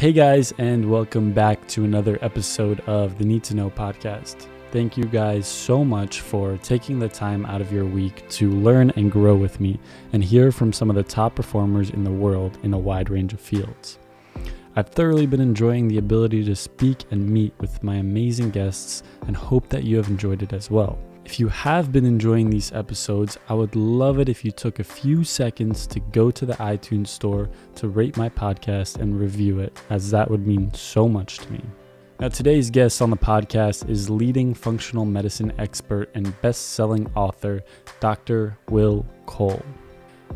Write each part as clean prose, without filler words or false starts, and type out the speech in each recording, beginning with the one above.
Hey guys, and welcome back to another episode of the Need to Know podcast. Thank you guys so much for taking the time out of your week to learn and grow with me and hear from some of the top performers in the world in a wide range of fields. I've thoroughly been enjoying the ability to speak and meet with my amazing guests and hope that you have enjoyed it as well. If you have been enjoying these episodes, I would love it if you took a few seconds to go to the iTunes store to rate my podcast and review it, as that would mean so much to me. Now, today's guest on the podcast is leading functional medicine expert and best-selling author, Dr. Will Cole.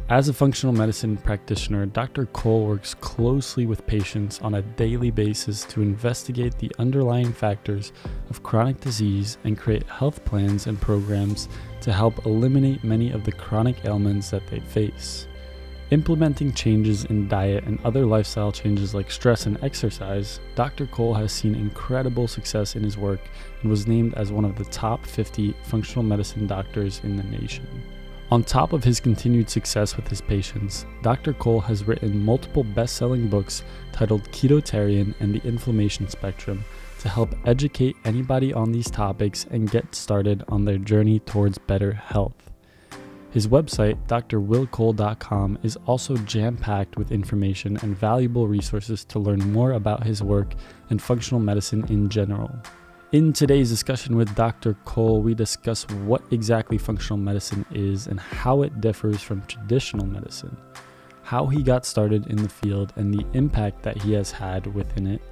As a functional medicine practitioner, Dr. Cole works closely with patients on a daily basis to investigate the underlying factors of chronic disease and create health plans and programs to help eliminate many of the chronic ailments that they face. Implementing changes in diet and other lifestyle changes like stress and exercise, Dr. Cole has seen incredible success in his work and was named as one of the top 50 functional medicine doctors in the nation. On top of his continued success with his patients, Dr. Cole has written multiple best-selling books titled Ketotarian and the Inflammation Spectrum to help educate anybody on these topics and get started on their journey towards better health. His website, drwillcole.com, is also jam-packed with information and valuable resources to learn more about his work and functional medicine in general. In today's discussion with Dr. Cole, we discuss what exactly functional medicine is and how it differs from traditional medicine, how he got started in the field and the impact that he has had within it,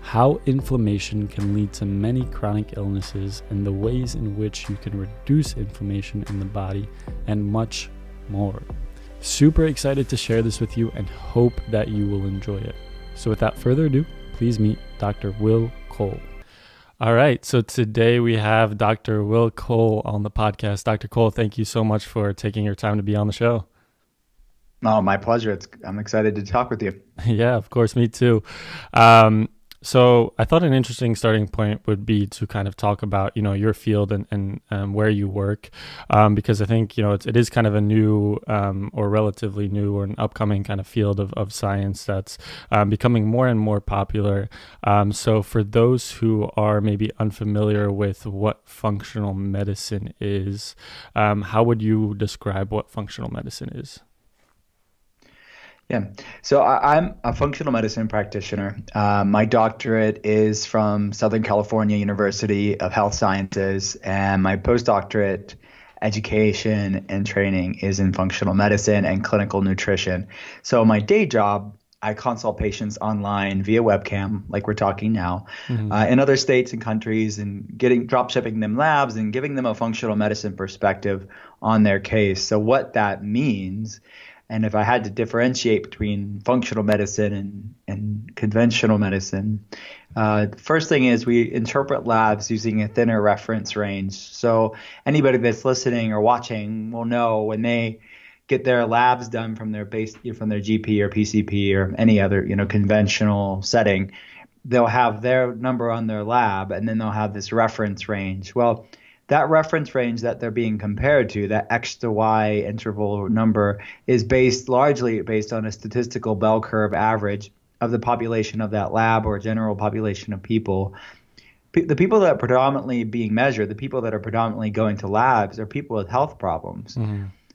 how inflammation can lead to many chronic illnesses and the ways in which you can reduce inflammation in the body, and much more. Super excited to share this with you and hope that you will enjoy it. So without further ado, please meet Dr. Will Cole. All right, so today we have Dr. Will Cole on the podcast. Dr. Cole, thank you so much for taking your time to be on the show. Oh, my pleasure. I'm excited to talk with you. Yeah, of course, me too. So I thought an interesting starting point would be to kind of talk about, your field and where you work, because I think, it is kind of a new or relatively new or an upcoming kind of field of science that's becoming more and more popular. So for those who are maybe unfamiliar with what functional medicine is, how would you describe what functional medicine is? Yeah, so I'm a functional medicine practitioner. My doctorate is from Southern California University of Health Sciences, and my postdoctorate education and training is in functional medicine and clinical nutrition. So my day job, I consult patients online via webcam, like we're talking now, in other states and countries, and drop shipping them labs and giving them a functional medicine perspective on their case. So what that means, and if I had to differentiate between functional medicine and conventional medicine, the first thing is we interpret labs using a thinner reference range. So anybody that's listening or watching will know when they get their labs done from their GP or PCP or any other conventional setting, they'll have their number on their lab, and then they'll have this reference range. Well, that reference range that they're being compared to, that X to Y interval number, is largely based on a statistical bell curve average of the population of that lab or general population of people. The people that are predominantly being measured, the people that are predominantly going to labs, are people with health problems.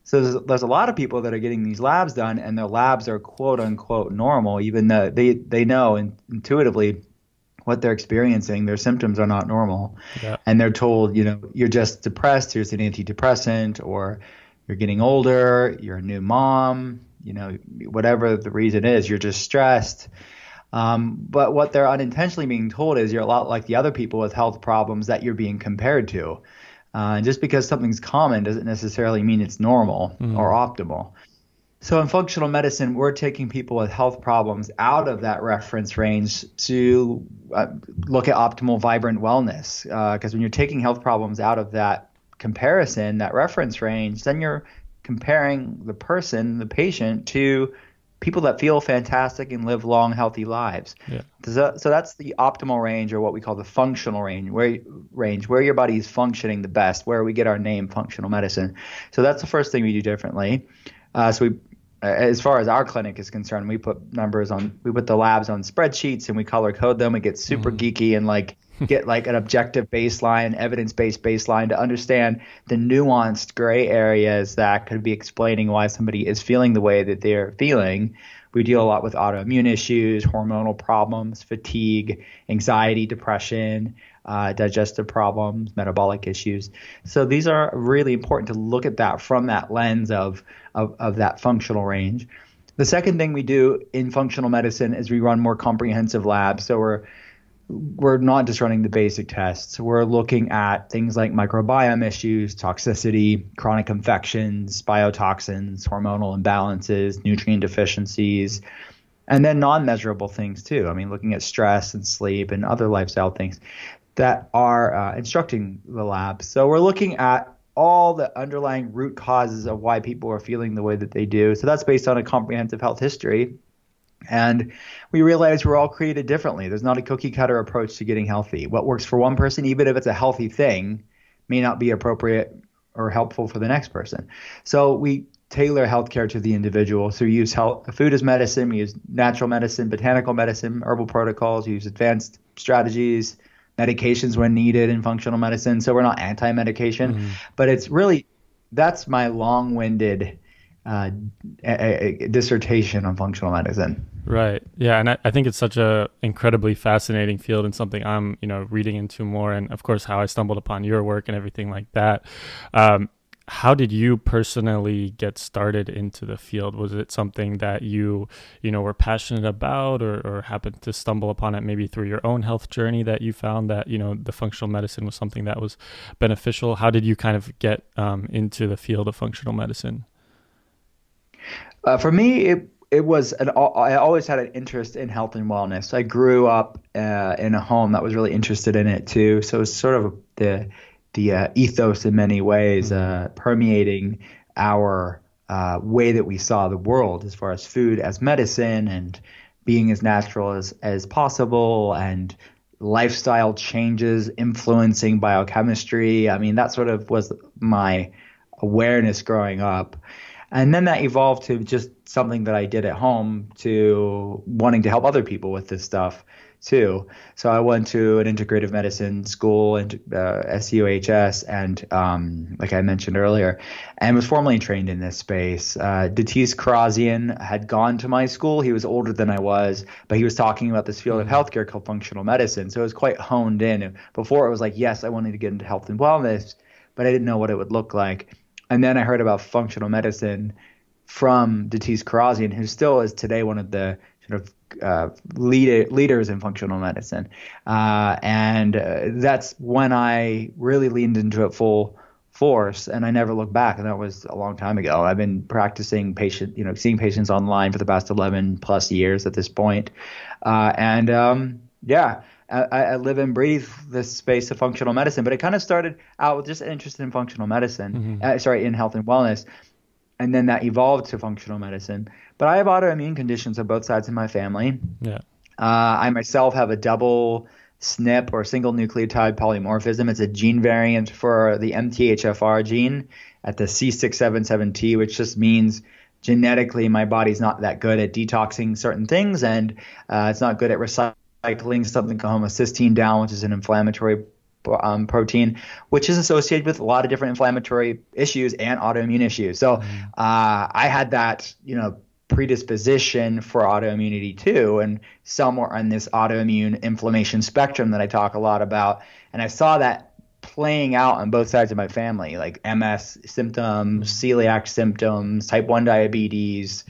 So there's a lot of people that are getting these labs done, and their labs are quote unquote normal, even though they know intuitively what they're experiencing, their symptoms are not normal. Yeah. And they're told, you're just depressed, here's an antidepressant, or you're getting older, you're a new mom, whatever the reason is, you're just stressed. But what they're unintentionally being told is you're a lot like the other people with health problems that you're being compared to. And just because something's common doesn't necessarily mean it's normal or optimal. So in functional medicine, we're taking people with health problems out of that reference range to look at optimal, vibrant wellness. Because when you're taking health problems out of that comparison, that reference range, then you're comparing the patient, to people that feel fantastic and live long, healthy lives. Yeah. So that's the optimal range, or what we call the functional range, where your body is functioning the best, where we get our name, functional medicine. So that's the first thing we do differently. So we as far as our clinic is concerned, we put the labs on spreadsheets and we color code them. We get super geeky and like get like an objective baseline, evidence-based baseline to understand the nuanced gray areas that could be explaining why somebody is feeling the way that they're feeling. We deal a lot with autoimmune issues, hormonal problems, fatigue, anxiety, depression, digestive problems, metabolic issues. So these are really important to look at that from that lens of that functional range. The second thing we do in functional medicine is we run more comprehensive labs. So we're not just running the basic tests. We're looking at things like microbiome issues, toxicity, chronic infections, biotoxins, hormonal imbalances, nutrient deficiencies, and then non-measurable things too. I mean, looking at stress and sleep and other lifestyle things that are instructing the lab. So we're looking at all the underlying root causes of why people are feeling the way that they do. So that's based on a comprehensive health history. And we realize we're all created differently. There's not a cookie cutter approach to getting healthy. What works for one person, even if it's a healthy thing, may not be appropriate or helpful for the next person. So we tailor healthcare to the individual. So we use food as medicine, we use natural medicine, botanical medicine, herbal protocols, we use advanced strategies, medications when needed in functional medicine. So we're not anti-medication, but it's really, that's my long-winded dissertation on functional medicine. Right. Yeah. And I think it's such a incredibly fascinating field and something I'm, reading into more. And of course, how I stumbled upon your work and everything like that. How did you personally get started into the field? Was it something that you were passionate about or happened to stumble upon it maybe through your own health journey that you found that, the functional medicine was something that was beneficial? How did you kind of get into the field of functional medicine? For me, it was I always had an interest in health and wellness. I grew up in a home that was really interested in it too. So it was sort of the ethos in many ways, permeating our way that we saw the world as far as food as medicine and being as natural as possible and lifestyle changes influencing biochemistry. I mean, that sort of was my awareness growing up. And then that evolved to just something that I did at home to wanting to help other people with this stuff too. So I went to an integrative medicine school and SUHS and like I mentioned earlier, and was formally trained in this space. Datis Karazian had gone to my school. He was older than I was, but he was talking about this field of healthcare called functional medicine. So it was quite honed in. Before it was like, yes, I wanted to get into health and wellness, but I didn't know what it would look like. And then I heard about functional medicine from Datis Karazian, who still is today one of the sort of leaders in functional medicine. And that's when I really leaned into it full force, and I never looked back. And that was a long time ago. I've been practicing seeing patients online for the past 11 plus years at this point. I live and breathe this space of functional medicine, but it kind of started out with just interest in functional medicine, in health and wellness. And then that evolved to functional medicine. But I have autoimmune conditions on both sides of my family. Yeah. I myself have a double SNP or single nucleotide polymorphism. It's a gene variant for the MTHFR gene at the C677T, which just means genetically my body's not that good at detoxing certain things, and it's not good at recycling something called homocysteine down, which is an inflammatory protein, which is associated with a lot of different inflammatory issues and autoimmune issues. So I had that, predisposition for autoimmunity too, and somewhere on this autoimmune inflammation spectrum that I talk a lot about. And I saw that playing out on both sides of my family, like MS symptoms, celiac symptoms, type 1 diabetes,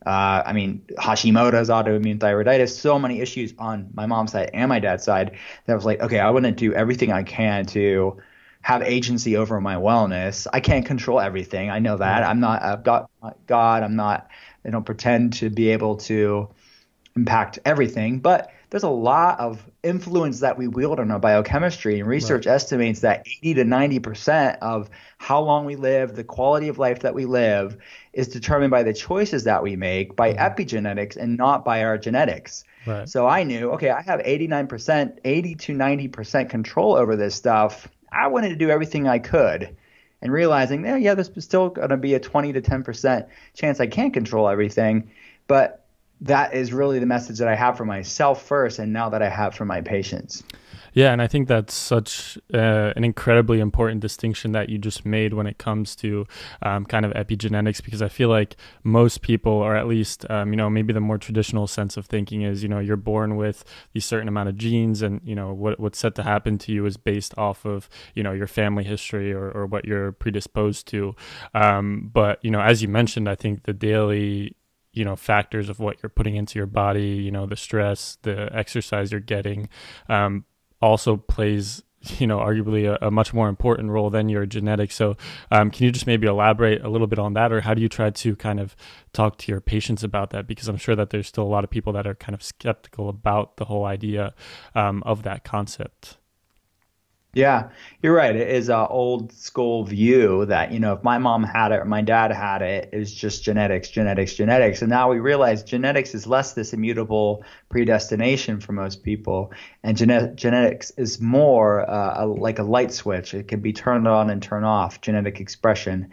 Hashimoto's, autoimmune thyroiditis, so many issues on my mom's side and my dad's side that I was like, okay, I want to do everything I can to have agency over my wellness. I can't control everything. I know that. I'm not God. I don't pretend to be able to impact everything, but there's a lot of influence that we wield on our biochemistry, and research estimates that 80 to 90% of how long we live, the quality of life that we live, is determined by the choices that we make by epigenetics and not by our genetics. Right. So I knew, okay, I have 80 to 90% control over this stuff. I wanted to do everything I could and realizing, yeah, there's still going to be a 20 to 10% chance I can't control everything. But that is really the message that I have for myself first, and now that I have for my patients. Yeah, and I think that's such an incredibly important distinction that you just made when it comes to kind of epigenetics, because I feel like most people, or at least, maybe the more traditional sense of thinking is, you're born with a certain amount of genes, and, what's set to happen to you is based off of, your family history or what you're predisposed to. But, as you mentioned, I think the daily factors of what you're putting into your body, the stress, the exercise you're getting, also plays, arguably a much more important role than your genetics. So can you just maybe elaborate a little bit on that, or how do you try to kind of talk to your patients about that? Because I'm sure that there's still a lot of people that are kind of skeptical about the whole idea of that concept. Yeah, you're right. It is an old school view that, if my mom had it or my dad had it, it's just genetics, genetics, genetics. And now we realize genetics is less this immutable predestination for most people. And genetics is more like a light switch. It can be turned on and turned off, genetic expression.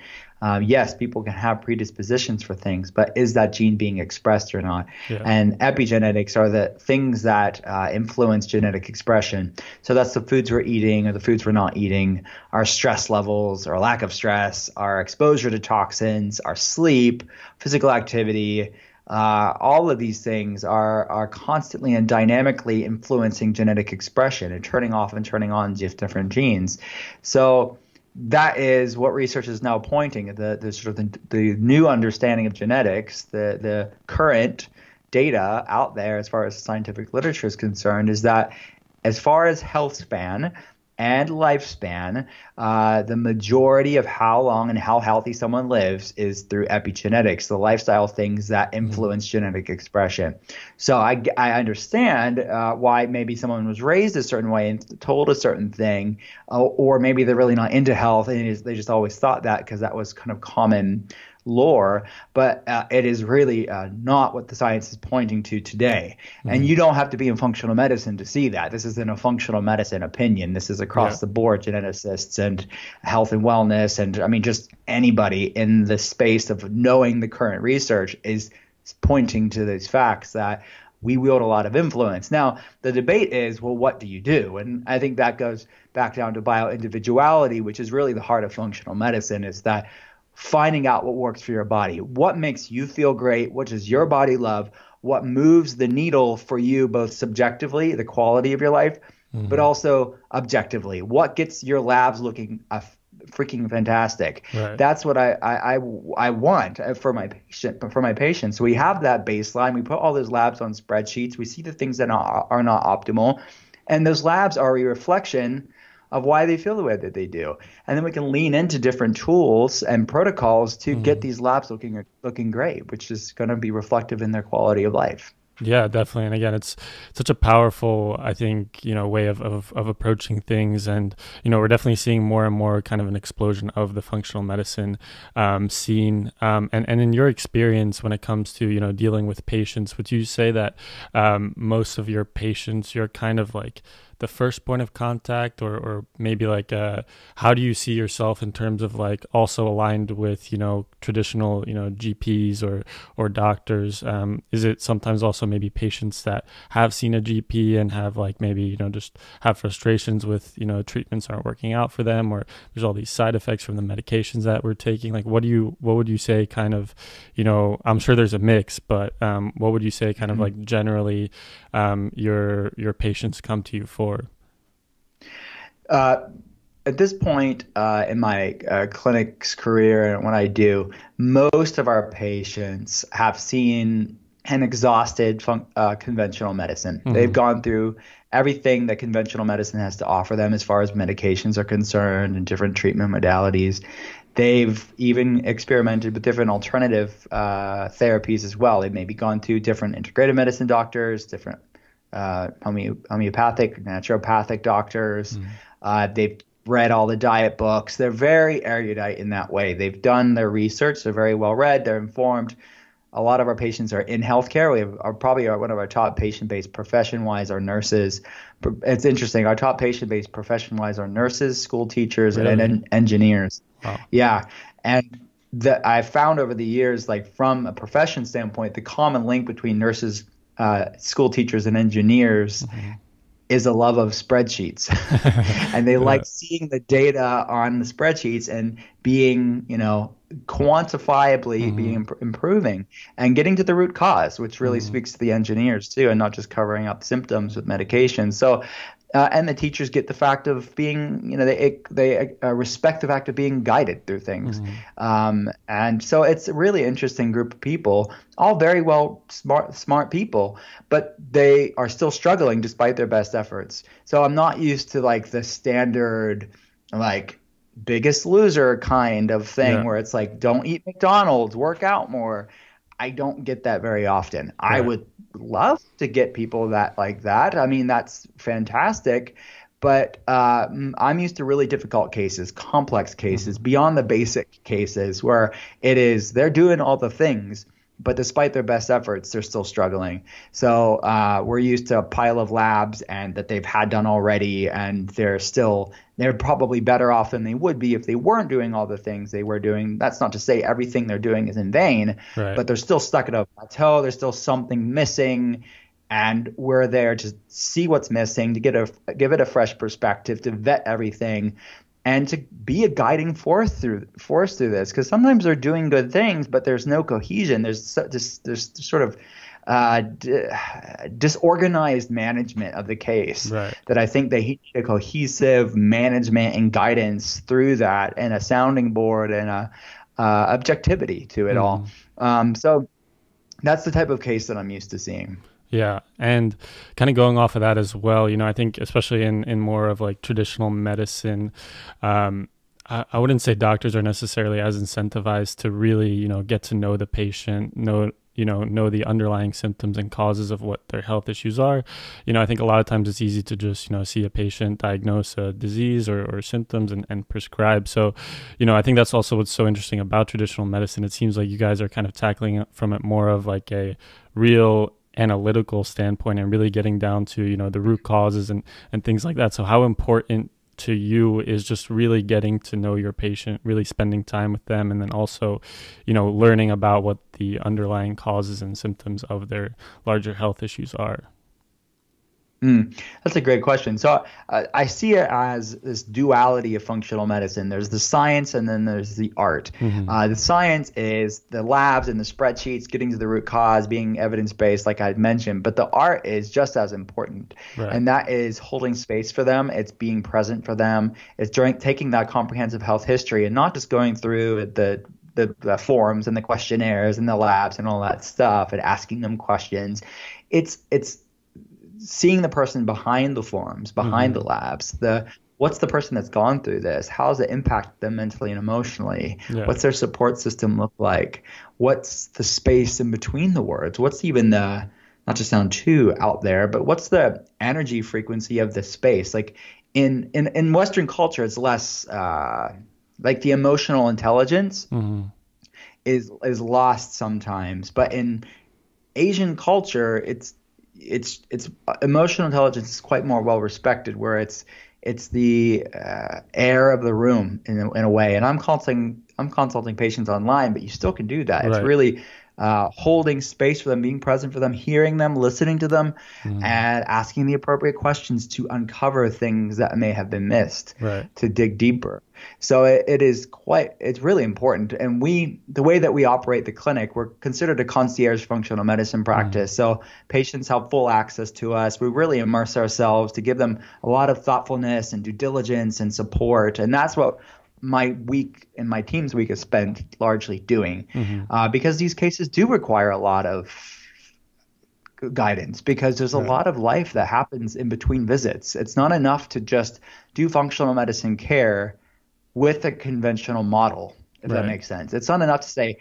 Yes, people can have predispositions for things, but is that gene being expressed or not? Yeah. And epigenetics are the things that influence genetic expression. So that's the foods we're eating or the foods we're not eating, our stress levels, our lack of stress, our exposure to toxins, our sleep, physical activity. All of these things are constantly and dynamically influencing genetic expression and turning off and turning on different genes. So that is what research is now pointing at, the new understanding of genetics, the current data out there as far as scientific literature is concerned, is that as far as health span and lifespan, the majority of how long and how healthy someone lives is through epigenetics, the lifestyle things that influence genetic expression. So I understand why maybe someone was raised a certain way and told a certain thing, or maybe they're really not into health and they just always thought that because that was kind of common lore, but it is really not what the science is pointing to today. And you don't have to be in functional medicine to see that. This isn't a functional medicine opinion. This is across the board, geneticists and health and wellness, and I mean just anybody in the space of knowing the current research is pointing to these facts that we wield a lot of influence. Now, the debate is, well, what do you do? And I think that goes back down to bioindividuality, which is really the heart of functional medicine, is that finding out what works for your body, what makes you feel great, what does your body love, what moves the needle for you both subjectively, the quality of your life, but also objectively, what gets your labs looking freaking fantastic. Right. That's what I want for my patients. So we have that baseline. We put all those labs on spreadsheets. We see the things that are not optimal, and those labs are a reflection of why they feel the way that they do. And then we can lean into different tools and protocols to get these labs looking great, which is going to be reflective in their quality of life. Yeah, definitely. And again, it's such a powerful, I think, way of approaching things. And, we're definitely seeing more and more kind of an explosion of the functional medicine scene. And in your experience, when it comes to, dealing with patients, would you say that most of your patients, you're kind of like the first point of contact, or maybe like how do you see yourself in terms of like also aligned with traditional GPs or doctors? Is it sometimes also maybe patients that have seen a GP and have like maybe just have frustrations with treatments aren't working out for them, or there's all these side effects from the medications that we're taking? Like what would you say kind of I'm sure there's a mix, but what would you say kind of like generally your patients come to you for? At this point in my clinic's career and what I do, most of our patients have seen and exhausted conventional medicine. They've gone through everything that conventional medicine has to offer them as far as medications are concerned and different treatment modalities. They've even experimented with different alternative therapies as well. They've maybe gone to different integrative medicine doctors, different homeopathic, naturopathic doctors. They've read all the diet books. They're very erudite in that way. They've done their research. They're very well read. They're informed. a lot of our patients are in healthcare. We have one of our top patient-based profession-wise are nurses. It's interesting. Our top patient-based profession-wise are nurses, school teachers, Really? and engineers. Wow. Yeah, and I found over the years, like from a profession standpoint, the common link between nurses, school teachers, and engineers is a love of spreadsheets. And they like seeing the data on the spreadsheets and being, quantifiably being improving and getting to the root cause, which really speaks to the engineers too, and not just covering up symptoms with medication. So, and the teachers get the fact of being, they respect the fact of being guided through things. And so it's a really interesting group of people, all very smart people, but they are still struggling despite their best efforts. So I'm not used to like the standard, like Biggest Loser kind of thing where it's like, don't eat McDonald's, work out more. I don't get that very often. I would love to get people that like that. I mean, that's fantastic. But I'm used to really difficult cases, complex cases, beyond the basic cases where they're doing all the things, but despite their best efforts, they're still struggling. So we're used to a pile of labs and that they've had done already, and they're probably better off than they would be if they weren't doing all the things they were doing. That's not to say everything they're doing is in vain, but they're still stuck at a plateau. There's still something missing, and we're there to see what's missing, to give it a fresh perspective, to vet everything, and to be a guiding force through this. Because sometimes they're doing good things, but there's no cohesion. There's sort of disorganized management of the case that I think they need a cohesive management and guidance through that, and a sounding board and a objectivity to it all. So that's the type of case that I'm used to seeing. Yeah. And kind of going off of that as well, I think especially in more of like traditional medicine, I wouldn't say doctors are necessarily as incentivized to really, get to know the patient, know the underlying symptoms and causes of what their health issues are. I think a lot of times it's easy to just, see a patient, diagnose a disease or symptoms and prescribe. So, I think that's also what's so interesting about traditional medicine. It seems like you guys are kind of tackling it from it more of like a real analytical standpoint and really getting down to, the root causes and things like that. So how important to you is just really getting to know your patient, really spending time with them, and then also, learning about what the underlying causes and symptoms of their larger health issues are? That's a great question. So I see it as this duality of functional medicine. There's the science and then there's the art. The science is the labs and the spreadsheets, getting to the root cause, being evidence-based, like I mentioned. But the art is just as important. And that is holding space for them. It's being present for them. It's taking that comprehensive health history and not just going through the forms and the questionnaires and the labs and all that stuff and asking them questions. It's seeing the person behind the forms, behind the labs, what's the person that's gone through this? How does it impact them mentally and emotionally? What's their support system look like? What's the space in between the words? What's even not to sound too out there, but what's the energy frequency of the space? Like in Western culture, it's less like the emotional intelligence is lost sometimes, but in Asian culture, it's emotional intelligence is quite more well respected, where it's the air of the room in a way. And I'm consulting patients online, but you still can do that. It's really holding space for them, being present for them, hearing them, listening to them, and asking the appropriate questions to uncover things that may have been missed, to dig deeper. So it's really important. And the way that we operate the clinic, we're considered a concierge functional medicine practice. So patients have full access to us. We really immerse ourselves to give them a lot of thoughtfulness and due diligence and support. And that's what my week and my team's week is spent largely doing, because these cases do require a lot of guidance, because there's a lot of life that happens in between visits. It's not enough to just do functional medicine care with a conventional model, if that makes sense. It's not enough to say,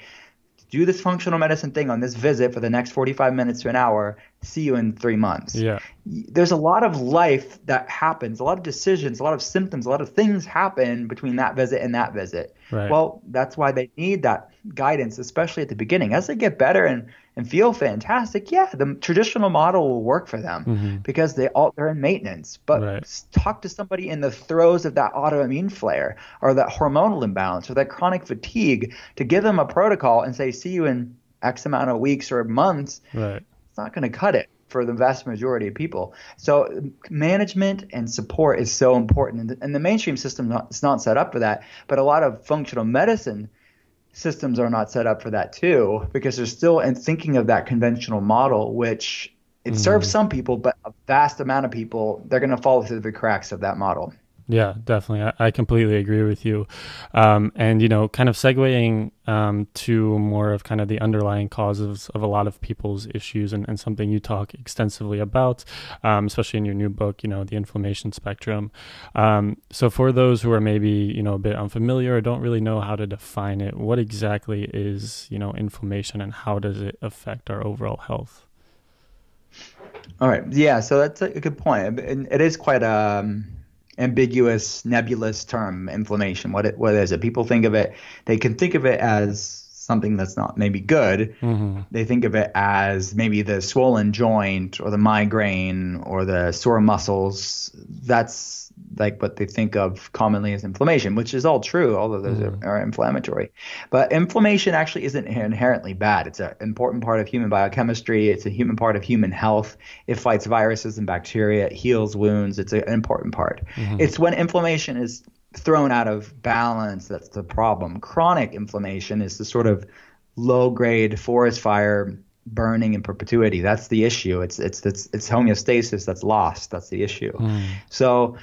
do this functional medicine thing on this visit for the next 45 minutes to an hour, see you in 3 months. there's a lot of life that happens, a lot of decisions, a lot of symptoms, a lot of things happen between that visit and that visit. Right. Well, that's why they need that guidance, especially at the beginning. As they get better and feel fantastic, yeah, the traditional model will work for them because they're in maintenance. But Right. talk to somebody in the throes of that autoimmune flare or that hormonal imbalance or that chronic fatigue to give them a protocol and say, see you in X amount of weeks or months. Right. It's not going to cut it for the vast majority of people. So management and support is so important. And the mainstream system is not set up for that. But a lot of functional medicine systems are not set up for that too, because they're still in thinking of that conventional model, which it serves some people, but a vast amount of people, they're going to fall through the cracks of that model. Yeah, definitely. I completely agree with you. And, kind of segueing to more of kind of the underlying causes of a lot of people's issues and something you talk extensively about, especially in your new book, the inflammation spectrum. So for those who are maybe, a bit unfamiliar or don't really know how to define it, what exactly is, inflammation and how does it affect our overall health? All right. Yeah. So that's a good point. And it is quite ambiguous, nebulous term, inflammation. What is it? People think of it, they can think of it as something that's not maybe good. They think of it as maybe the swollen joint or the migraine or the sore muscles. That's like what they think of commonly as inflammation, which is all true, although those are inflammatory. But inflammation actually isn't inherently bad. It's an important part of human biochemistry. It's a human part of human health. It fights viruses and bacteria. It heals wounds. It's an important part. It's when inflammation is thrown out of balance that's the problem. Chronic inflammation is the sort of low-grade forest fire burning in perpetuity. That's the issue. It's homeostasis that's lost. That's the issue. So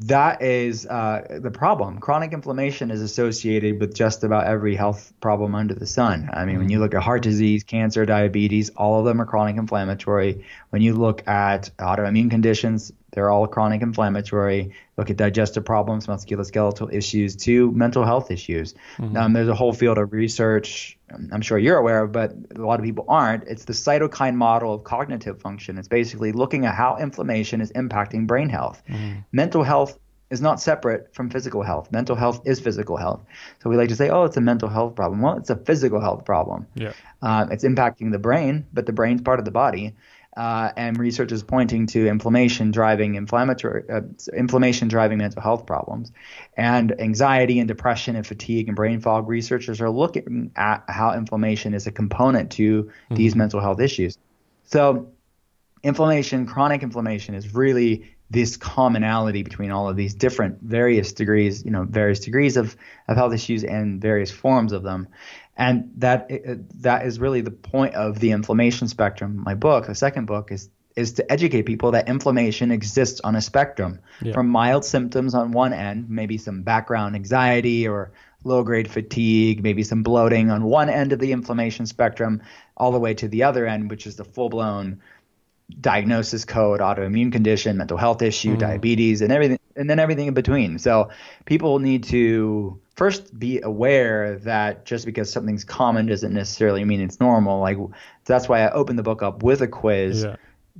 that is the problem. Chronic inflammation is associated with just about every health problem under the sun. I mean, when you look at heart disease, cancer, diabetes, all of them are chronic inflammatory. When you look at autoimmune conditions, they're all chronic inflammatory. Look at digestive problems, musculoskeletal issues, to mental health issues. There's a whole field of research I'm sure you're aware of, but a lot of people aren't. It's the cytokine model of cognitive function. It's basically looking at how inflammation is impacting brain health. Mental health is not separate from physical health. Mental health is physical health. So we like to say, oh, it's a mental health problem. Well, it's a physical health problem. Yeah. It's impacting the brain, but the brain's part of the body. And research is pointing to inflammation driving mental health problems, and anxiety and depression and fatigue and brain fog. Researchers are looking at how inflammation is a component to these mental health issues. So inflammation, chronic inflammation, is really this commonality between all of these different various degrees of health issues and various forms of them. And that is really the point of the inflammation spectrum. My book, the second book, is to educate people that inflammation exists on a spectrum, from mild symptoms on one end, maybe some background anxiety or low-grade fatigue, maybe some bloating on one end of the inflammation spectrum, all the way to the other end, which is the full-blown diagnosis code, autoimmune condition, mental health issue, diabetes, and everything, and then everything in between. So people need to first be aware that just because something's common doesn't necessarily mean it's normal. Like, that's why I opened the book up with a quiz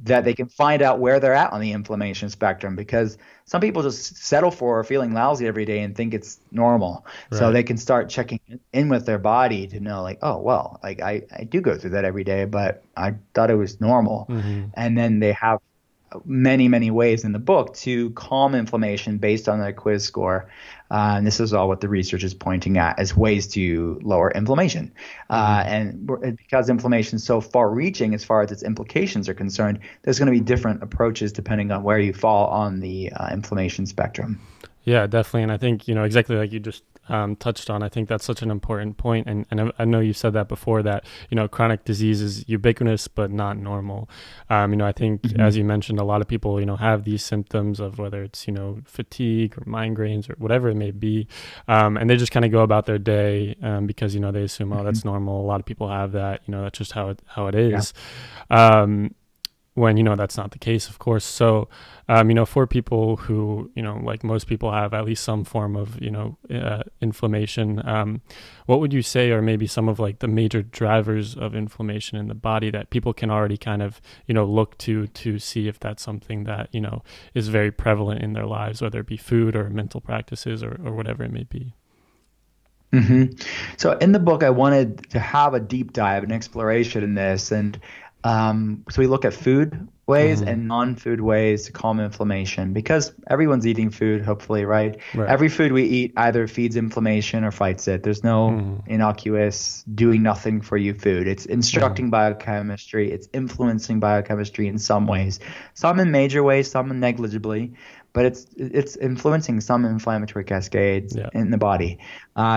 that they can find out where they're at on the inflammation spectrum, because some people just settle for feeling lousy every day and think it's normal. Right. So they can start checking in with their body to know, like, oh, well, like I do go through that every day, but I thought it was normal. And then they have many, many ways in the book to calm inflammation based on their quiz score. And this is all what the research is pointing at as ways to lower inflammation. And because inflammation is so far-reaching as far as its implications are concerned, there's going to be different approaches depending on where you fall on the inflammation spectrum. Yeah, definitely. And I think, exactly like you just touched on, I think that's such an important point. And I know you said that before, that, chronic disease is ubiquitous, but not normal. I think, as you mentioned, a lot of people, have these symptoms of whether it's, fatigue or migraines or whatever it may be. And they just kind of go about their day because, they assume, oh, that's normal. A lot of people have that, that's just how it is. Yeah. when, that's not the case, of course. So, for people who, like most people have at least some form of, inflammation, what would you say are maybe some of like the major drivers of inflammation in the body that people can already kind of, look to see if that's something that, is very prevalent in their lives, whether it be food or mental practices or whatever it may be? So in the book, I wanted to have a deep dive, an exploration in this. And so we look at food ways and non-food ways to calm inflammation, because everyone's eating food, hopefully, right? Every food we eat either feeds inflammation or fights it. There's no innocuous doing nothing for you food. It's instructing biochemistry. It's influencing biochemistry in some ways, some in major ways, some negligibly, but it's influencing some inflammatory cascades in the body.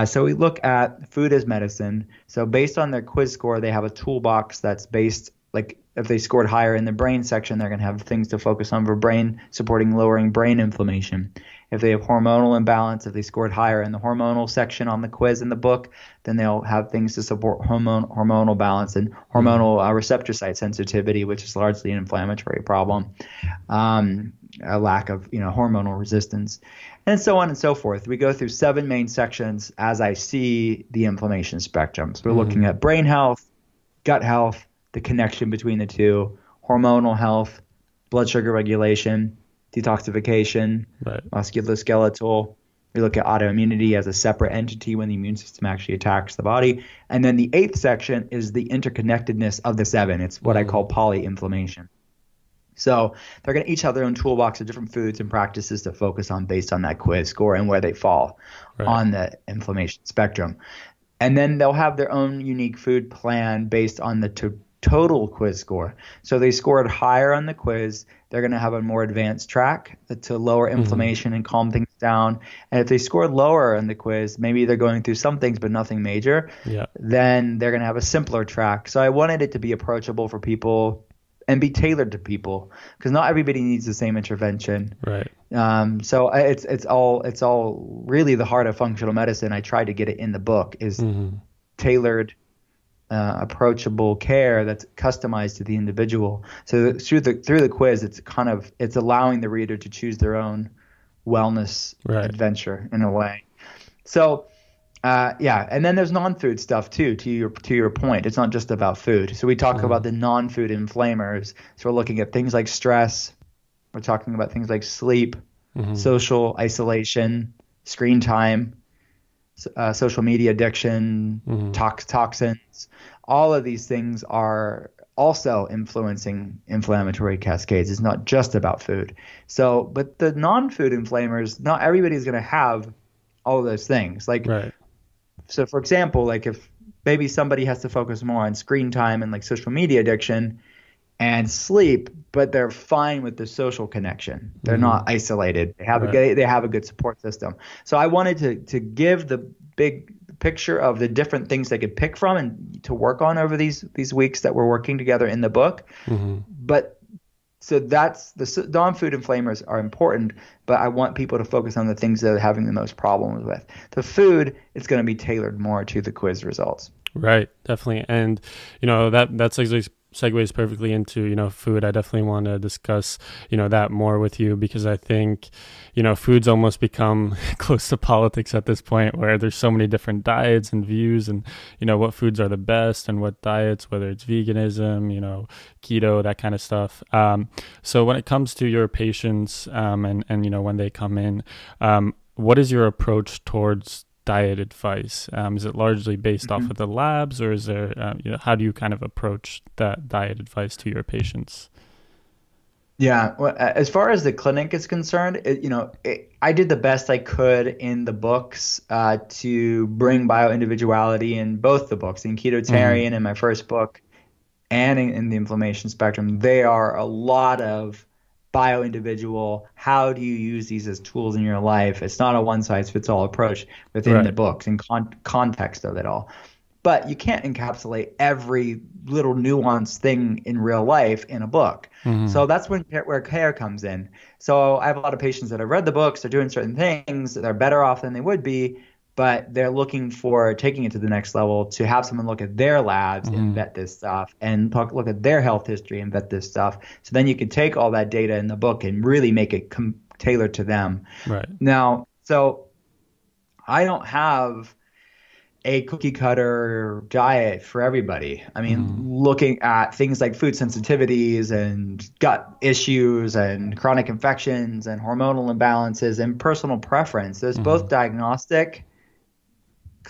So we look at food as medicine. So based on their quiz score, they have a toolbox that's based, like if they scored higher in the brain section, they're going to have things to focus on for brain, supporting lowering brain inflammation. If they have hormonal imbalance, if they scored higher in the hormonal section on the quiz in the book, then they'll have things to support hormonal balance and hormonal receptor site sensitivity, which is largely an inflammatory problem. A lack of hormonal resistance, and so on and so forth. We go through 7 main sections as I see the inflammation spectrum. So we're looking at brain health, gut health, the connection between the two, hormonal health, blood sugar regulation, detoxification, musculoskeletal. We look at autoimmunity as a separate entity when the immune system actually attacks the body. And then the 8th section is the interconnectedness of the 7. It's what I call polyinflammation. So they're going to each have their own toolbox of different foods and practices to focus on based on that quiz score and where they fall on the inflammation spectrum. And then they'll have their own unique food plan based on the total quiz score. So they scored higher on the quiz, they're going to have a more advanced track to lower inflammation and calm things down. And if they scored lower on the quiz, maybe they're going through some things but nothing major, then they're going to have a simpler track. So I wanted it to be approachable for people and be tailored to people, because not everybody needs the same intervention. So it's all really the heart of functional medicine. I tried to get it in the book is tailored, approachable care that's customized to the individual. So through the quiz, it's allowing the reader to choose their own wellness adventure in a way. So and then there's non-food stuff too. To your point, it's not just about food. So we talk about the non-food inflammers. So we're looking at things like stress. We're talking about things like sleep, social isolation, screen time, social media addiction, toxins. All of these things are also influencing inflammatory cascades. It's not just about food. So, but the non-food inflammers, not everybody's going to have all of those things. So for example, like if maybe somebody has to focus more on screen time and like social media addiction and sleep, but they're fine with the social connection. They're not isolated. They have a good support system. So I wanted to give the big picture of the different things they could pick from and to work on over these weeks that we're working together in the book. But so that's the non-food inflammers are important, but I want people to focus on the things that they're having the most problems with. The food is going to be tailored more to the quiz results. Right, definitely. And, that segues perfectly into, food. I definitely want to discuss, that more with you, because I think, food's almost become close to politics at this point, where there's so many different diets and views and, what foods are the best and what diets, whether it's veganism, keto, that kind of stuff. So when it comes to your patients and when they come in, what is your approach towards diet advice? Is it largely based off of the labs, or is there, how do you kind of approach that diet advice to your patients? Yeah, well, as far as the clinic is concerned, I did the best I could in the books to bring bio-individuality in both the books, in Ketotarian in my first book and in the inflammation spectrum. They are a lot of bio-individual. How do you use these as tools in your life? It's not a one-size-fits-all approach within the books and context of it all. But you can't encapsulate every little nuanced thing in real life in a book. So that's where care comes in. So I have a lot of patients that have read the books, they're doing certain things, they're better off than they would be, but they're looking for taking it to the next level to have someone look at their labs and vet this stuff and look at their health history and vet this stuff. So then you can take all that data in the book and really make it tailored to them. Right. Now, so I don't have a cookie cutter diet for everybody. I mean, looking at things like food sensitivities and gut issues and chronic infections and hormonal imbalances and personal preference, there's both diagnostic,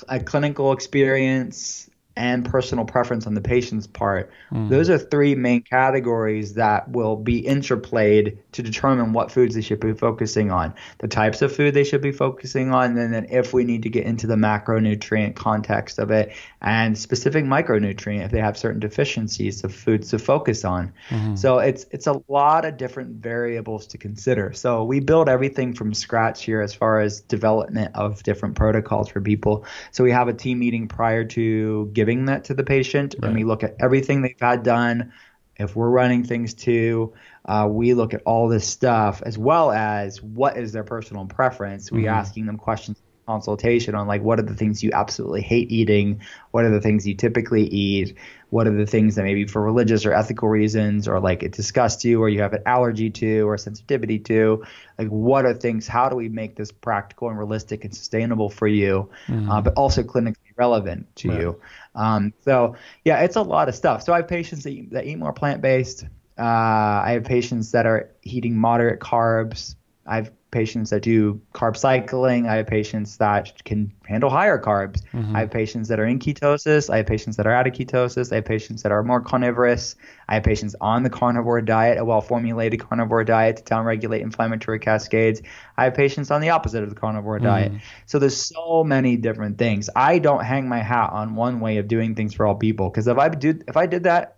a clinical experience, and personal preference on the patient's part. Those are three main categories that will be interplayed to determine what foods they should be focusing on, the types of food they should be focusing on, and then if we need to get into the macronutrient context of it and specific micronutrient if they have certain deficiencies of foods to focus on. So it's a lot of different variables to consider. So we build everything from scratch here as far as development of different protocols for people. So we have a team meeting prior to giving that to the patient, and we look at everything they've had done. If we're running things too, we look at all this stuff as well as what is their personal preference. We asking them questions in consultation on like, what are the things you absolutely hate eating? What are the things you typically eat? What are the things that maybe for religious or ethical reasons or like it disgusts you or you have an allergy to or sensitivity to? Like what are things, how do we make this practical and realistic and sustainable for you, but also clinically relevant to you? So yeah, it's a lot of stuff. So I have patients that eat more plant-based. I have patients that are eating moderate carbs. I have patients that do carb cycling. I have patients that can handle higher carbs. I have patients that are in ketosis. I have patients that are out of ketosis. I have patients that are more carnivorous. I have patients on the carnivore diet, a well-formulated carnivore diet to downregulate inflammatory cascades. I have patients on the opposite of the carnivore diet. So there's so many different things. I don't hang my hat on one way of doing things for all people, because if I did that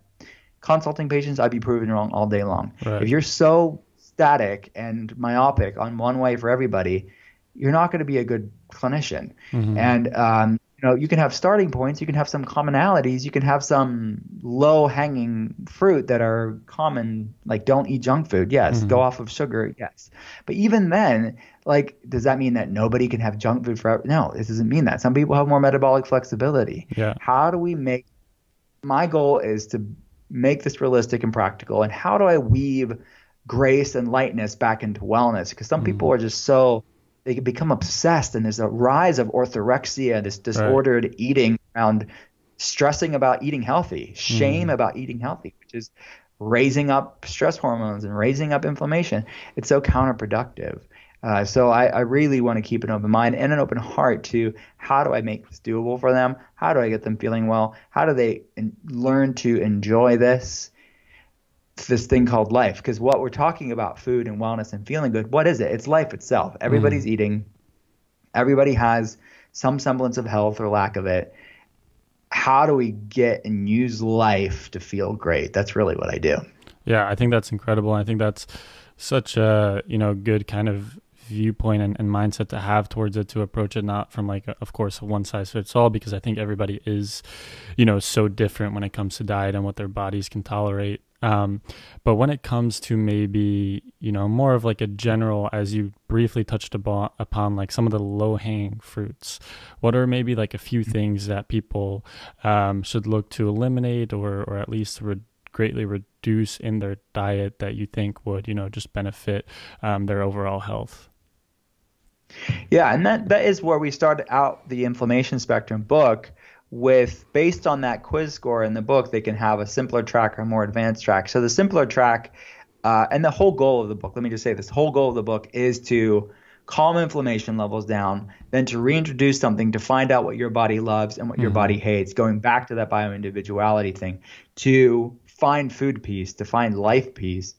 consulting patients, I'd be proven wrong all day long. If you're so static and myopic on one way for everybody, you're not going to be a good clinician. And you can have starting points, you can have some commonalities, you can have some low hanging fruit that are common, like don't eat junk food. Yes. Go off of sugar. Yes. But even then, like, does that mean that nobody can have junk food forever? No, this doesn't mean that. Some people have more metabolic flexibility. How do we my goal is to make this realistic and practical. And how do I weave grace and lightness back into wellness? Because some people are just they can become obsessed, and there's a rise of orthorexia, this disordered eating around stressing about eating healthy, shame about eating healthy, which is raising up stress hormones and raising up inflammation. It's so counterproductive. So I really want to keep an open mind and an open heart to how do I make this doable for them? How do I get them feeling well? How do they learn to enjoy this thing called life? Because what we're talking about, food and wellness and feeling good, what is it? It's life itself. Everybody's eating. Everybody has some semblance of health or lack of it. How do we get and use life to feel great? That's really what I do. Yeah, I think that's incredible. I think that's such a good kind of viewpoint and mindset to have towards it, to approach it not from like of course a one size fits all, because I think everybody is so different when it comes to diet and what their bodies can tolerate. But when it comes to maybe, more of like a general, as you briefly touched upon like some of the low hanging fruits, what are maybe like a few things that people should look to eliminate or at least greatly reduce in their diet that you think would, just benefit their overall health? Yeah, and that is where we started out the inflammation spectrum book with, based on that quiz score in the book, they can have a simpler track or a more advanced track. So the simpler track, and the whole goal of the book, let me just say this, the whole goal of the book is to calm inflammation levels down, then to reintroduce something to find out what your body loves and what your body hates, going back to that bioindividuality thing, to find food peace, to find life peace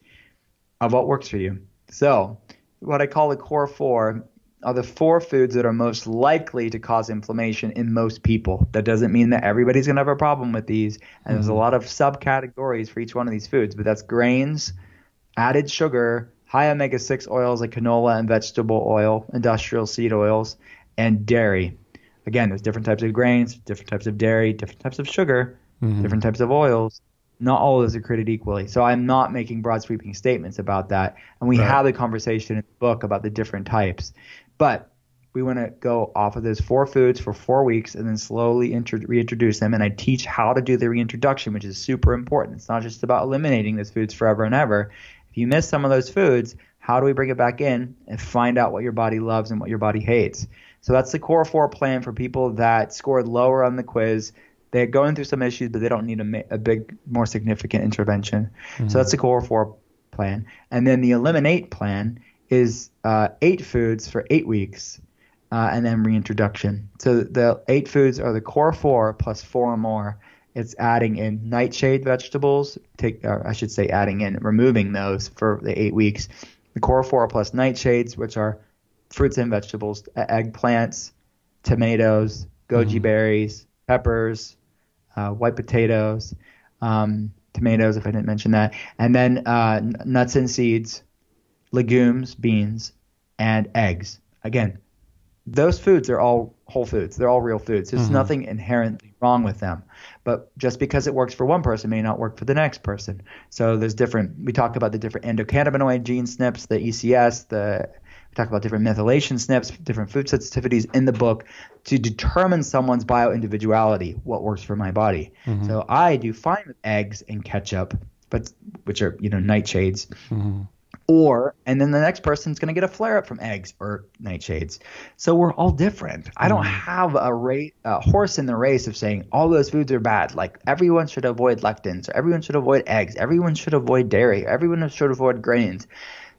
of what works for you. So what I call the core four are the four foods that are most likely to cause inflammation in most people. That doesn't mean that everybody's going to have a problem with these. And there's a lot of subcategories for each one of these foods, but that's grains, added sugar, high omega-6 oils like canola and vegetable oil, industrial seed oils, and dairy. Again, there's different types of grains, different types of dairy, different types of sugar, different types of oils. Not all of those are created equally. So I'm not making broad sweeping statements about that. And we have the conversation in the book about the different types. But we want to go off of those 4 foods for 4 weeks and then slowly reintroduce them. And I teach how to do the reintroduction, which is super important. It's not just about eliminating those foods forever and ever. If you miss some of those foods, how do we bring it back in and find out what your body loves and what your body hates? So that's the Core 4 plan for people that scored lower on the quiz. They're going through some issues, but they don't need a big, more significant intervention. Mm-hmm. So that's the Core 4 plan. And then the Eliminate plan is 8 foods for 8 weeks and then reintroduction. So the 8 foods are the Core 4 plus 4 more. It's adding in nightshade vegetables, removing those for the 8 weeks. The Core 4 plus nightshades, which are fruits and vegetables, eggplants, tomatoes, goji berries, peppers, white potatoes, tomatoes, if I didn't mention that, and then nuts and seeds, legumes, beans, and eggs. Again, those foods are all whole foods. They're all real foods. There's nothing inherently wrong with them. But just because it works for one person may not work for the next person. So there's we talk about the different endocannabinoid gene SNPs, the ECS, we talk about different methylation SNPs, different food sensitivities in the book to determine someone's bioindividuality, what works for my body. So I do fine with eggs and ketchup, which are, nightshades. And then the next person's going to get a flare-up from eggs or nightshades. So we're all different. I don't have a horse in the race of saying all those foods are bad. Like everyone should avoid lectins, or everyone should avoid eggs, everyone should avoid dairy, everyone should avoid grains.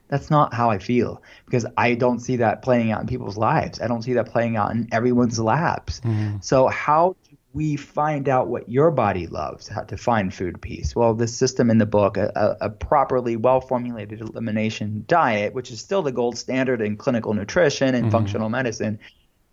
That's not how I feel, because I don't see that playing out in people's lives. I don't see that playing out in everyone's labs. So how do we find out what your body loves, how to find food peace? Well, the system in the book, a properly well-formulated elimination diet, which is still the gold standard in clinical nutrition and functional medicine,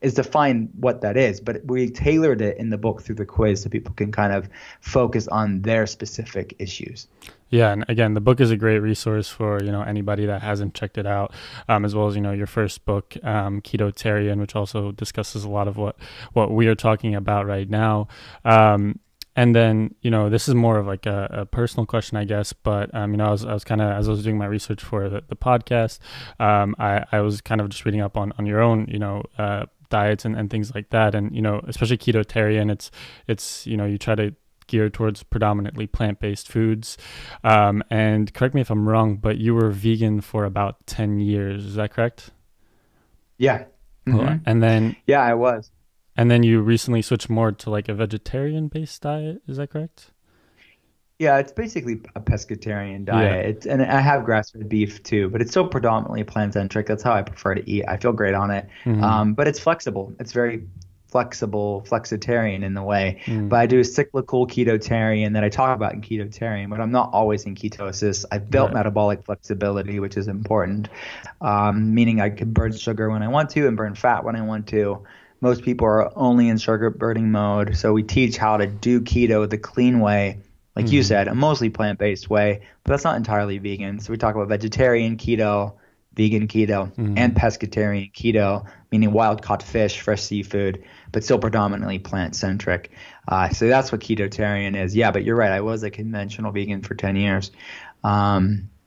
is to find what that is. But we tailored it in the book through the quiz so people can kind of focus on their specific issues. Yeah, and again, the book is a great resource for anybody that hasn't checked it out, as well as your first book, Ketotarian, which also discusses a lot of what we are talking about right now. And then this is more of like a personal question, I guess. But I was kind of, as I was doing my research for the podcast, I was kind of just reading up on your own diets and things like that, and especially Ketotarian. It's you try to gear towards predominantly plant-based foods, and correct me if I'm wrong, but you were vegan for about 10 years, is that correct? Yeah. And then I was, and then you recently switched more to like a vegetarian-based diet, is that correct? Yeah, it's basically a pescatarian diet. And I have grass-fed beef too, but it's still predominantly plant-centric. That's how I prefer to eat. I feel great on it. But it's flexible. It's very flexible, flexitarian in the way. But I do a cyclical ketotarian that I talk about in Ketotarian, but I'm not always in ketosis. I've built metabolic flexibility, which is important, meaning I can burn sugar when I want to and burn fat when I want to. Most people are only in sugar burning mode. So we teach how to do keto the clean way, like you said, a mostly plant-based way, but that's not entirely vegan. So we talk about vegetarian keto, vegan keto, and pescatarian keto, meaning wild-caught fish, fresh seafood, but still predominantly plant-centric. So that's what Ketotarian is. Yeah, but you're right. I was a conventional vegan for 10 years.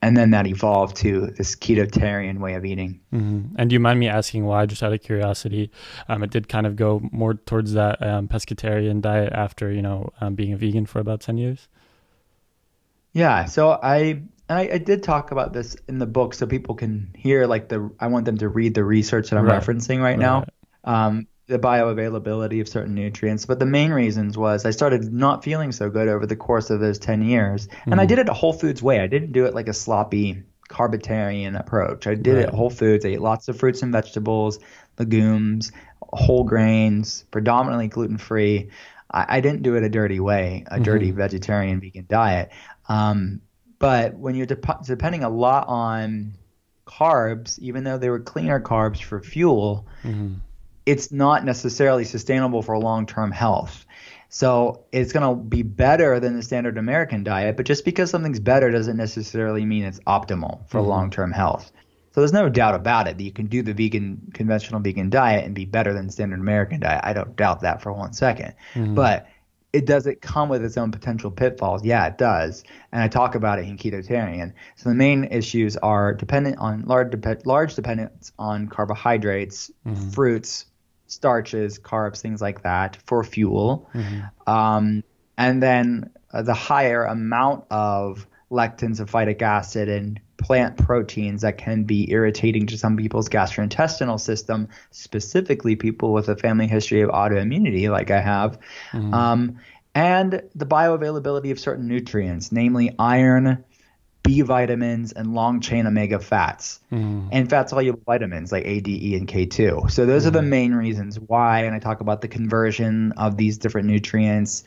And then that evolved to this Ketotarian way of eating. And do you mind me asking why, just out of curiosity? It did kind of go more towards that pescatarian diet after, being a vegan for about 10 years? Yeah, so I did talk about this in the book so people can hear, I want them to read the research that I'm referencing right now, the bioavailability of certain nutrients. But the main reasons was I started not feeling so good over the course of those 10 years. And I did it a whole foods way. I didn't do it like a sloppy carbitarian approach. I did it whole foods. I ate lots of fruits and vegetables, legumes, whole grains, predominantly gluten-free. I didn't do it a dirty way, a dirty vegetarian vegan diet. But when you're depending a lot on carbs, even though they were cleaner carbs for fuel, it's not necessarily sustainable for long-term health. So it's going to be better than the standard American diet, but just because something's better doesn't necessarily mean it's optimal for long-term health. So there's no doubt about it that you can do the conventional vegan diet and be better than the standard American diet. I don't doubt that for one second. But does it come with its own potential pitfalls? Yeah, it does. And I talk about it in Ketotarian. So the main issues are dependent on large dependence on carbohydrates, fruits, starches, carbs, things like that for fuel. And then the higher amount of lectins and phytic acid and plant proteins that can be irritating to some people's gastrointestinal system, specifically people with a family history of autoimmunity like I have, and the bioavailability of certain nutrients, namely iron, B vitamins, and long-chain omega fats, and fat-soluble vitamins like A, D, E, and K2. So those are the main reasons why, and I talk about the conversion of these different nutrients,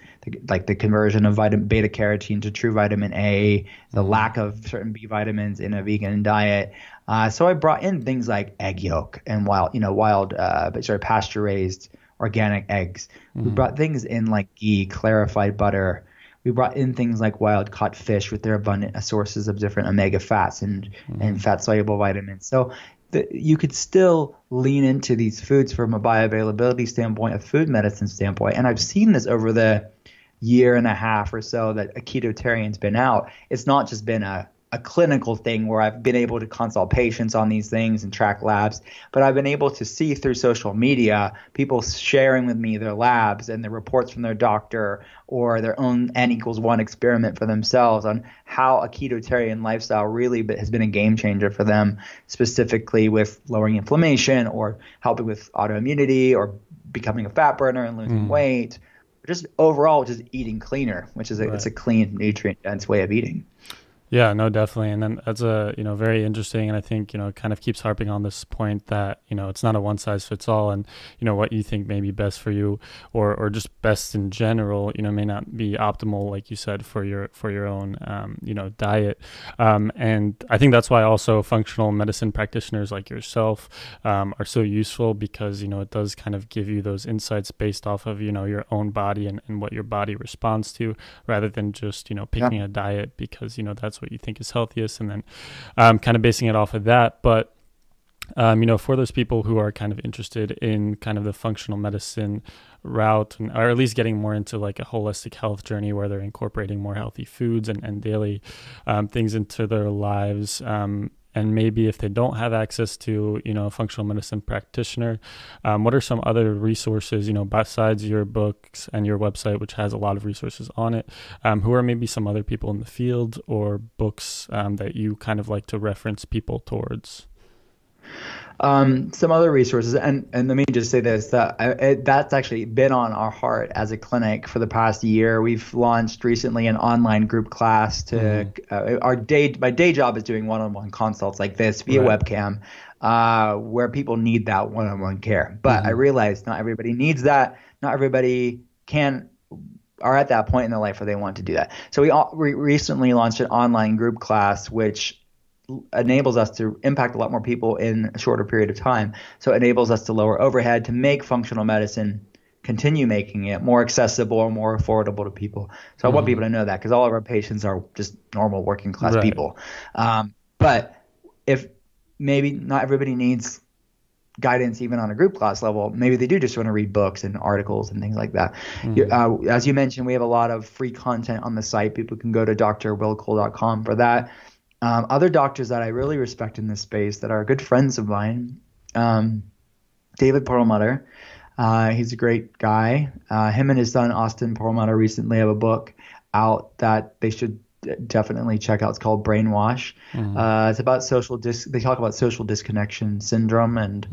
like the conversion of beta-carotene to true vitamin A, the lack of certain B vitamins in a vegan diet. So I brought in things like egg yolk and pasture-raised organic eggs. We brought things in like ghee, clarified butter. We brought in things like wild-caught fish with their abundant sources of different omega fats and fat-soluble vitamins. So you could still lean into these foods from a bioavailability standpoint, a food medicine standpoint. And I've seen this over the year and a half or so that a Ketotarian's been out. It's not just been a clinical thing where I've been able to consult patients on these things and track labs, but I've been able to see through social media people sharing with me their labs and the reports from their doctor or their own N=1 experiment for themselves on how a Ketotarian lifestyle really has been a game changer for them, specifically with lowering inflammation or helping with autoimmunity or becoming a fat burner and losing weight, or just overall just eating cleaner, which is it's a clean, nutrient-dense way of eating. Yeah, no, definitely. And then that's very interesting. And I think, it kind of keeps harping on this point that, it's not a one size fits all, and, what you think may be best for you or just best in general, may not be optimal, like you said, for your own, diet. And I think that's why also functional medicine practitioners like yourself are so useful because, it does kind of give you those insights based off of, your own body and what your body responds to, rather than just, picking a diet because, that's what you think is healthiest and then kind of basing it off of that. But for those people who are kind of interested in kind of the functional medicine route, or at least getting more into like a holistic health journey where they're incorporating more healthy foods and daily things into their lives, and maybe if they don't have access to, a functional medicine practitioner, what are some other resources, besides your books and your website, which has a lot of resources on it, who are maybe some other people in the field or books that you kind of like to reference people towards? Some other resources, and let me just say this, that's actually been on our heart as a clinic for the past year. We've launched recently an online group class to my day job is doing one-on-one consults like this via webcam, where people need that one-on-one care. But I realize not everybody needs that. Not everybody are at that point in their life where they want to do that. So we recently launched an online group class, which enables us to impact a lot more people in a shorter period of time. So it enables us to lower overhead, to make functional medicine, continue making it more accessible or more affordable to people. So I want people to know that, because all of our patients are just normal working class people. But if maybe not everybody needs guidance even on a group class level, maybe they do just want to read books and articles and things like that. As you mentioned, we have a lot of free content on the site. People can go to drwillcole.com for that. Other doctors that I really respect in this space that are good friends of mine, David Perlmutter, he's a great guy. Him and his son Austin Perlmutter recently have a book out that they should definitely check out. It's called Brainwash. It's about they talk about social disconnection syndrome and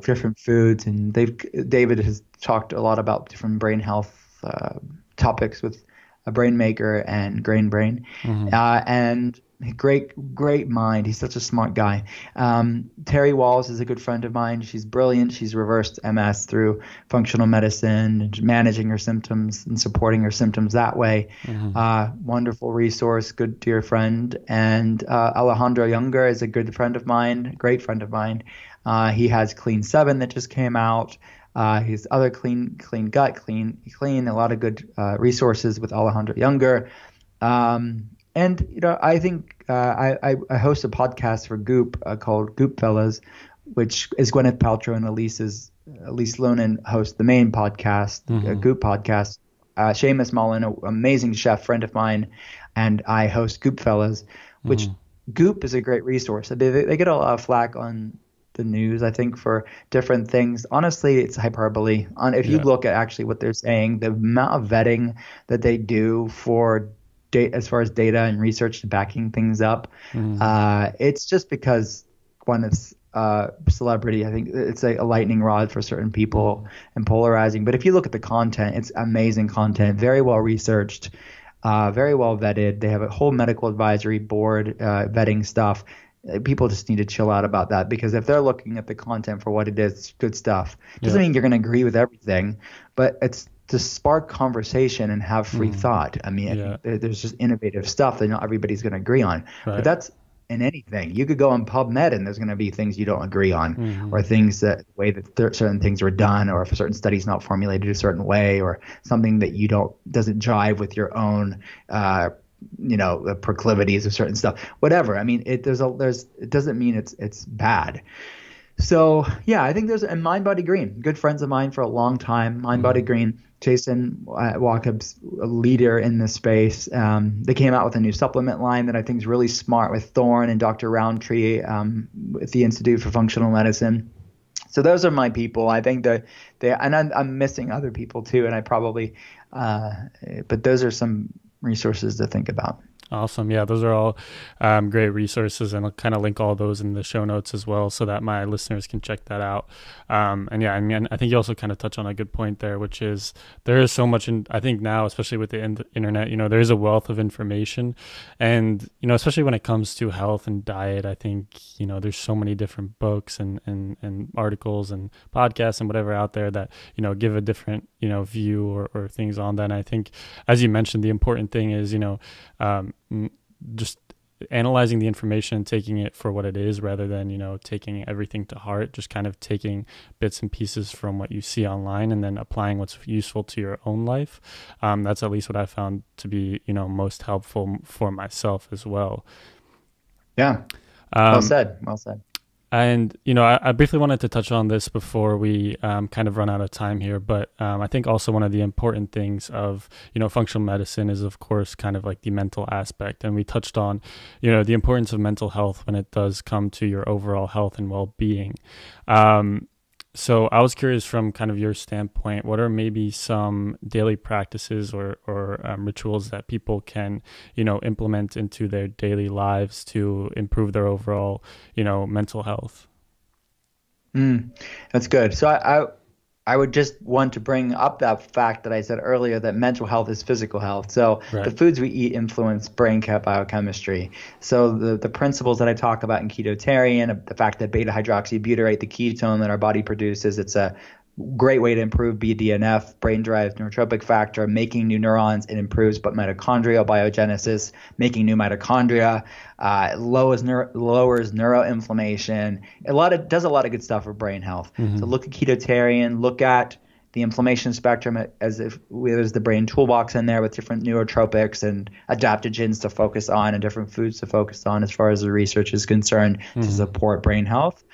different foods, and David has talked a lot about different brain health topics with a brain maker and Grain Brain, and great mind. He's such a smart guy. Terry Walls is a good friend of mine. She's brilliant. She's reversed MS through functional medicine and managing her symptoms and supporting her symptoms that way. Wonderful resource, good dear friend. And Alejandro Younger is a good friend of mine, great friend of mine. He has Clean 7 that just came out. His other Clean Gut, Clean, a lot of good resources with Alejandro Younger. And I think I host a podcast for Goop called Goop Fellas, which is Gwyneth Paltrow and Elise Lonan host the main podcast, Goop podcast. Seamus Mullen, an amazing chef friend of mine, and I host Goop Fellas, which Goop is a great resource. They get a lot of flack on the news, I think, for different things. Honestly, it's hyperbole. If you look at actually what they're saying, the amount of vetting that they do for as far as data and research backing things up, it's just because one is celebrity. I think it's a lightning rod for certain people and polarizing. But if you look at the content, it's amazing content, very well researched, very well vetted. They have a whole medical advisory board vetting stuff. People just need to chill out about that, because if they're looking at the content for what it is, it's good stuff. Doesn't mean you're going to agree with everything, but it's to spark conversation and have free thought. I mean, there's just innovative stuff that not everybody's going to agree on. Right. But that's in anything. You could go on PubMed and there's going to be things you don't agree on, or things that the way that certain things were done, or if a certain study's not formulated a certain way, or something that doesn't jive with your own the proclivities of certain stuff, whatever. I mean, it doesn't mean it's bad. So yeah, I think there's a Mind Body Green, good friends of mine for a long time. Mind Body Green, Jason Walkup's a leader in this space. They came out with a new supplement line that I think is really smart with Thorne and Dr. Roundtree at the Institute for Functional Medicine. So those are my people. I think that and I'm missing other people too, and I probably, but those are some resources to think about. Awesome. Yeah, those are all great resources, and I'll kind of link all those in the show notes as well so that my listeners can check that out. And yeah, I mean, I think you also kind of touch on a good point there, which is there is so much, I think now, especially with the internet, there is a wealth of information, and, especially when it comes to health and diet, I think, there's so many different books and articles and podcasts and whatever out there that, give a different, view or things on that. And I think, as you mentioned, the important thing is, just analyzing the information and taking it for what it is, rather than, taking everything to heart, just kind of taking bits and pieces from what you see online and then applying what's useful to your own life. That's at least what I found to be, most helpful for myself as well. Yeah. Well said. And, I briefly wanted to touch on this before we kind of run out of time here. But I think also one of the important things of, functional medicine is, of course, kind of like the mental aspect. And we touched on, the importance of mental health when it does come to your overall health and well-being. So I was curious, from kind of your standpoint, what are maybe some daily practices or rituals that people can, implement into their daily lives to improve their overall, mental health? That's good. So I would just want to bring up that fact that I said earlier, that mental health is physical health. So the foods we eat influence brain biochemistry. So the principles that I talk about in ketotarian, the fact that beta hydroxybutyrate, the ketone that our body produces, it's a great way to improve BDNF, brain-derived neurotrophic factor, making new neurons. It improves mitochondrial biogenesis, making new mitochondria, lowers neuroinflammation. Does a lot of good stuff for brain health. So look at ketotarian, look at the inflammation spectrum as if there's the brain toolbox in there with different neurotropics and adaptogens to focus on and different foods to focus on as far as the research is concerned to support brain health.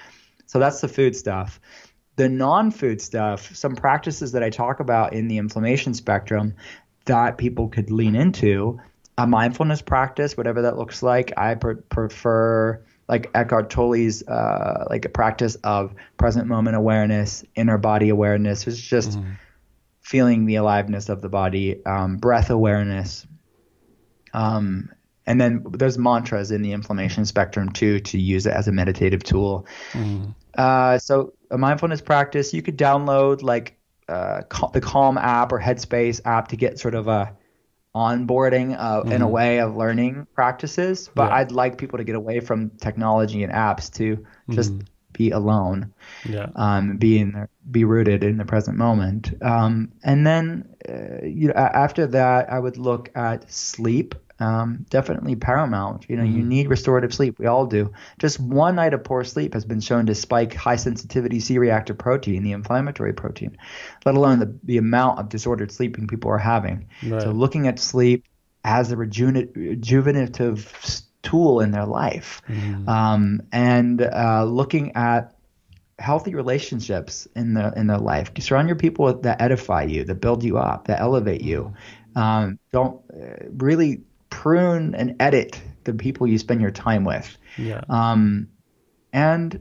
So that's the food stuff. The non-food stuff, some practices that I talk about in the inflammation spectrum that people could lean into, a mindfulness practice, whatever that looks like. I prefer like Eckhart Tolle's like a practice of present moment awareness, inner body awareness. It's just feeling the aliveness of the body, breath awareness. And then there's mantras in the inflammation spectrum too, to use it as a meditative tool. So a mindfulness practice, you could download like the Calm app or Headspace app to get sort of a onboarding in a way of learning practices. But I'd like people to get away from technology and apps to just be alone, be rooted in the present moment. And then after that, I would look at sleep. Definitely paramount. You need restorative sleep. We all do. Just one night of poor sleep has been shown to spike high sensitivity C-reactive protein, the inflammatory protein, let alone the amount of disordered sleeping people are having. Right. So looking at sleep as a rejuvenative tool in their life, and looking at healthy relationships in their life. Surround your people that edify you, that build you up, that elevate you. Don't really prune and edit the people you spend your time with. Yeah. And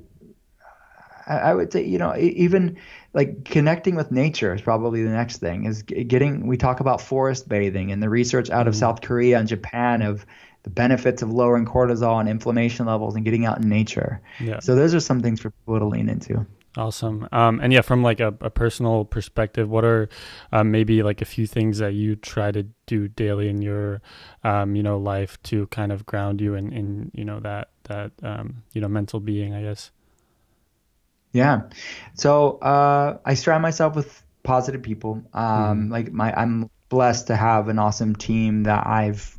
I would say, even like connecting with nature is probably the next thing. Is we talk about forest bathing and the research out of South Korea and Japan of the benefits of lowering cortisol and inflammation levels and getting out in nature. Yeah. So those are some things for people to lean into. Awesome. And yeah, from like a personal perspective, what are maybe like a few things that you try to do daily in your, life to kind of ground you in that mental being, I guess? Yeah. So I surround myself with positive people. I'm blessed to have an awesome team that I've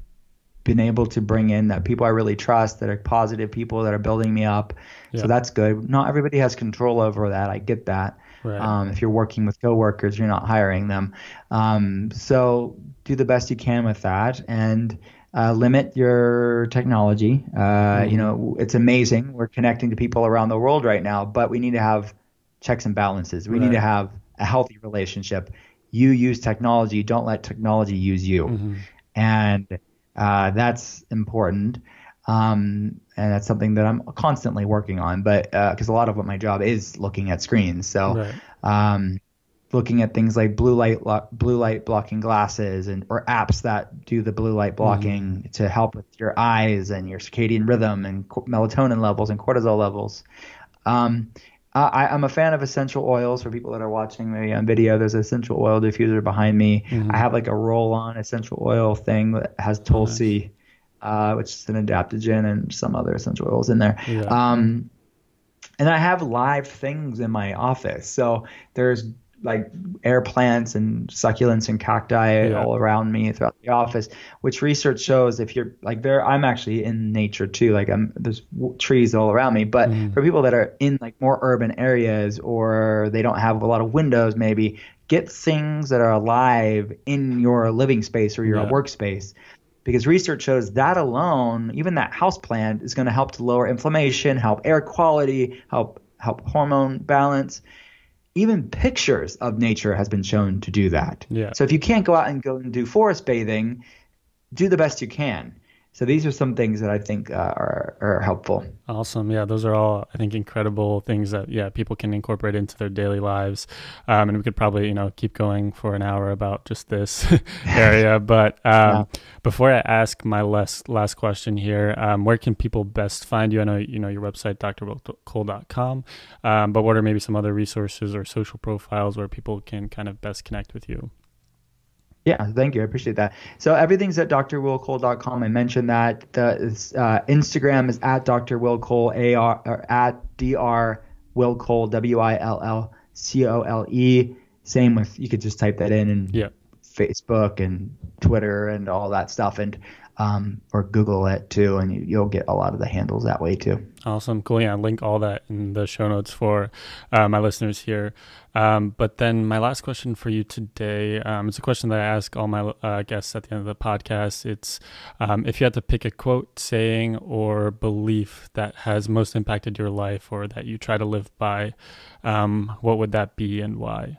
been able to bring in, that people I really trust, that are positive people that are building me up. Yeah. So that's good. Not everybody has control over that. I get that. Right. If you're working with coworkers, you're not hiring them. So do the best you can with that, and limit your technology. It's amazing. We're connecting to people around the world right now, but we need to have checks and balances. We need to have a healthy relationship. You use technology. Don't let technology use you. And that's important. And that's something that I'm constantly working on, but because a lot of what my job is looking at screens. So looking at things like blue light blocking glasses or apps that do the blue light blocking to help with your eyes and your circadian rhythm and melatonin levels and cortisol levels. I'm a fan of essential oils. For people that are watching maybe on video, there's an essential oil diffuser behind me. I have like a roll-on essential oil thing that has Tulsi, which is an adaptogen, and some other essential oils in there. Yeah. And I have live things in my office. So there's like air plants and succulents and cacti all around me throughout the office, which research shows if you're like I'm actually in nature too. Like there's trees all around me, but for people that are in like more urban areas or they don't have a lot of windows, maybe get things that are alive in your living space or your workspace, because research shows that alone, even that house plant, is going to help to lower inflammation, help air quality, help hormone balance. Even pictures of nature has been shown to do that. Yeah. So if you can't go out and do forest bathing, do the best you can. So these are some things that I think are helpful. Awesome. Yeah, those are all, I think, incredible things that, people can incorporate into their daily lives. And we could probably, keep going for an hour about just this area. But before I ask my last question here, where can people best find you? I know, your website, drwillcole.com, but what are maybe some other resources or social profiles where people can kind of best connect with you? Yeah, thank you. I appreciate that. So everything's at drwillcole.com. I mentioned that. Instagram is at drwillcole, or at drwillcole, WILLCOLE. Same with, you could just type that in and Facebook and Twitter and all that stuff, and or Google it too, and you'll get a lot of the handles that way too. Awesome. Cool. Yeah, I'll link all that in the show notes for my listeners here. But then my last question for you today, it's a question that I ask all my guests at the end of the podcast. It's if you had to pick a quote, saying, or belief that has most impacted your life or that you try to live by, what would that be and why?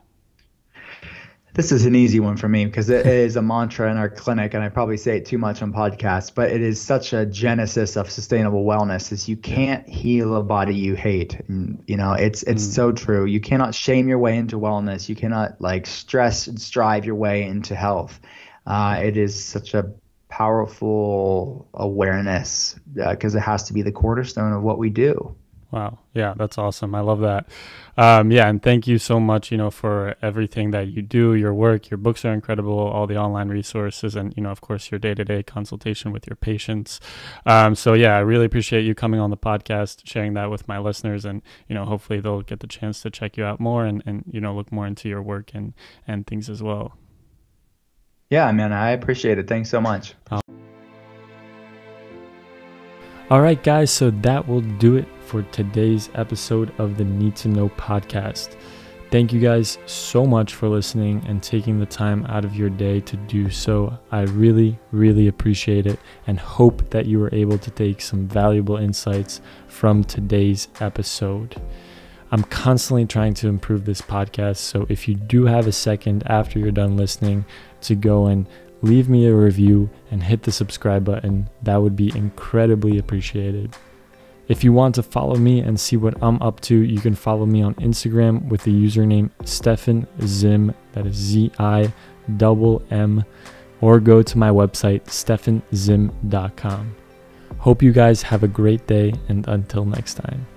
This is an easy one for me because it is a mantra in our clinic, and I probably say it too much on podcasts, but it is such a genesis of sustainable wellness is you can't heal a body you hate. And, it's so true. You cannot shame your way into wellness. You cannot stress and strive your way into health. It is such a powerful awareness because it has to be the cornerstone of what we do. Wow. Yeah, that's awesome. I love that. And thank you so much, for everything that you do, your work. Your books are incredible, all the online resources, and, of course, your day-to-day consultation with your patients. I really appreciate you coming on the podcast, sharing that with my listeners, and, hopefully they'll get the chance to check you out more and look more into your work and things as well. Yeah, man, I appreciate it. Thanks so much. All right, guys, so that will do it for today's episode of the Need to Know podcast. Thank you guys so much for listening and taking the time out of your day to do so. I really, really appreciate it and hope that you were able to take some valuable insights from today's episode. I'm constantly trying to improve this podcast. So if you do have a second after you're done listening to go and leave me a review and hit the subscribe button, that would be incredibly appreciated. If you want to follow me and see what I'm up to, you can follow me on Instagram with the username Stefan Zim, that is ZIMM, or go to my website, stefanzim.com. Hope you guys have a great day, and until next time.